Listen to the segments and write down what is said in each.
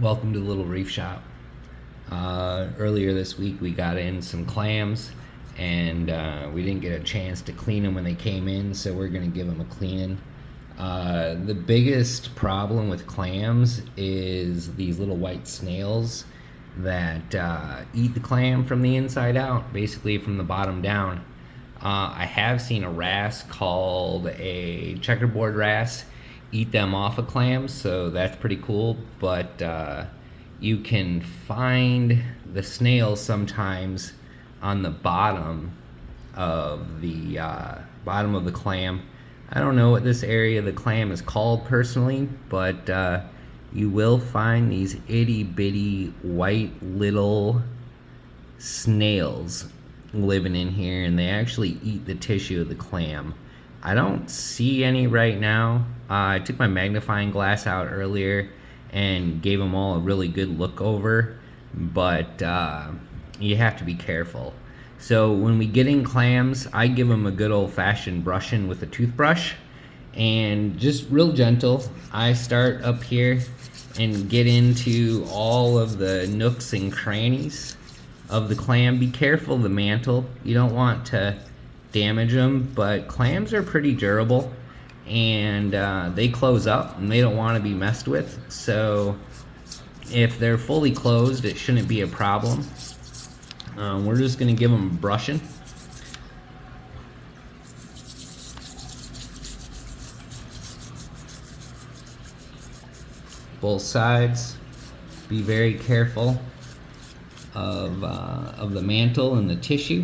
Welcome to the Little Reef Shop. Earlier this week we got in some clams and we didn't get a chance to clean them when they came in, so we're going to give them a cleaning. The biggest problem with clams is these little white snails that eat the clam from the inside out, basically from the bottom down. I have seen a wrasse called a checkerboard wrasse eat them off of clams, so that's pretty cool. But you can find the snails sometimes on the bottom of the clam. I don't know what this area of the clam is called personally, but you will find these itty bitty white little snails living in here, and they actually eat the tissue of the clam. I don't see any right now. I took my magnifying glass out earlier and gave them all a really good look over, but you have to be careful. So when we get in clams, I give them a good old-fashioned brushing with a toothbrush, and just real gentle. I start up here and get into all of the nooks and crannies of the clam. Be careful of the mantle. You don't want to damage them, but clams are pretty durable, and they close up and they don't want to be messed with. So if they're fully closed, it shouldn't be a problem. We're just going to give them brushing. Both sides. Be very careful of the mantle and the tissue.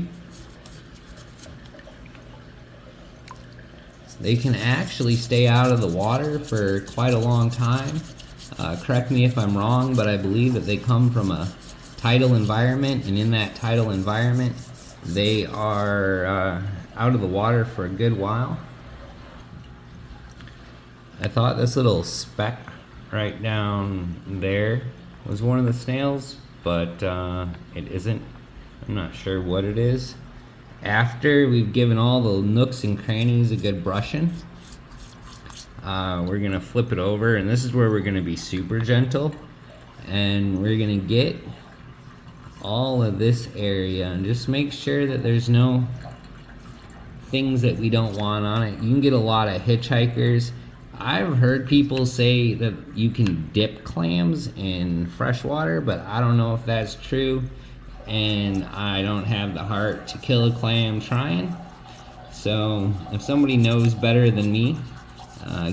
They can actually stay out of the water for quite a long time. Correct me if I'm wrong, but I believe that they come from a tidal environment, and in that tidal environment, they are out of the water for a good while. I thought this little speck right down there was one of the snails, but it isn't. I'm not sure what it is. After we've given all the nooks and crannies a good brushing, we're gonna flip it over, and this is where we're gonna be super gentle, and we're gonna get all of this area and just make sure that there's no things that we don't want on it. You can get a lot of hitchhikers. I've heard people say that you can dip clams in fresh water, but I don't know if that's true, and I don't have the heart to kill a clam trying. So if somebody knows better than me,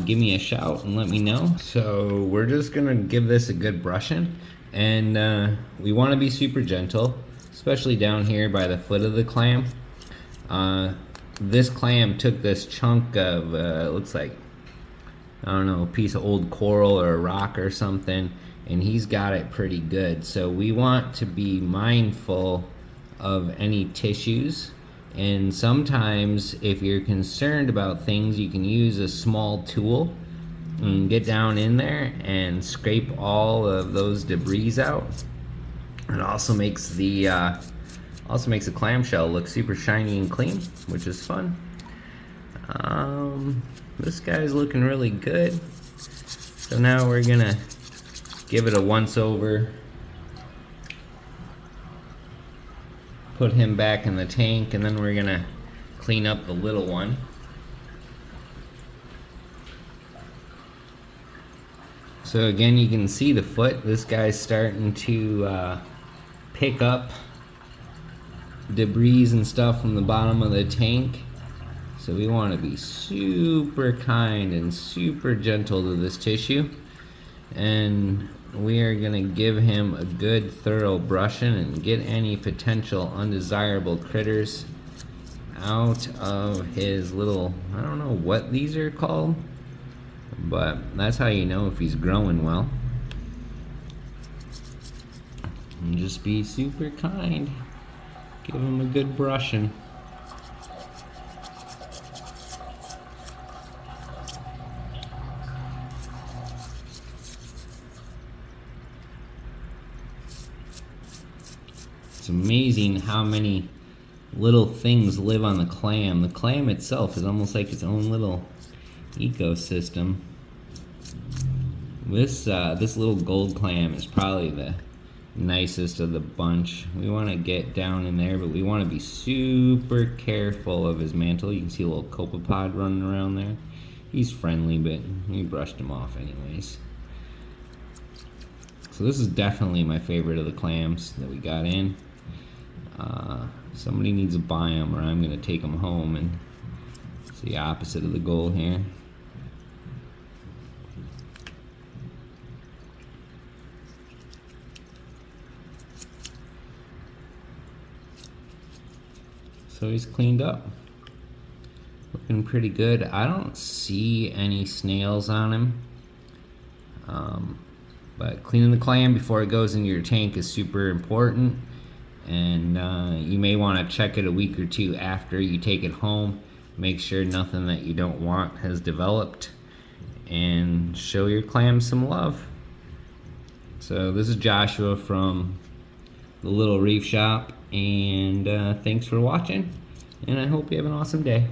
give me a shout and let me know. So we're just gonna give this a good brushing, and we want to be super gentle, especially down here by the foot of the clam. This clam took this chunk of it looks like, I don't know, a piece of old coral or a rock or something, and he's got it pretty good. So we want to be mindful of any tissues, and sometimes if you're concerned about things, you can use a small tool and get down in there and scrape all of those debris out. It also makes the clamshell look super shiny and clean, which is fun. This guy's looking really good. So now we're gonna give it a once over, put him back in the tank, and then we're gonna clean up the little one. So again, you can see the foot. This guy's starting to pick up debris and stuff from the bottom of the tank. So we want to be super kind and super gentle to this tissue, and we are going to give him a good thorough brushing and get any potential undesirable critters out of his little, I don't know what these are called, but that's how you know if he's growing well. And just be super kind. Give him a good brushing. It's amazing how many little things live on the clam. The clam itself is almost like its own little ecosystem. This little gold clam is probably the nicest of the bunch. We want to get down in there, but we want to be super careful of his mantle. You can see a little copepod running around there. He's friendly, but we brushed him off anyways. So this is definitely my favorite of the clams that we got in. Somebody needs to buy them, or I'm going to take them home, and it's the opposite of the goal here. So he's cleaned up. Looking pretty good. I don't see any snails on him. But cleaning the clam before it goes into your tank is super important. And you may want to check it a week or two after you take it home. Make sure nothing that you don't want has developed. And show your clams some love. So this is Joshua from the Little Reef Shop. And thanks for watching. And I hope you have an awesome day.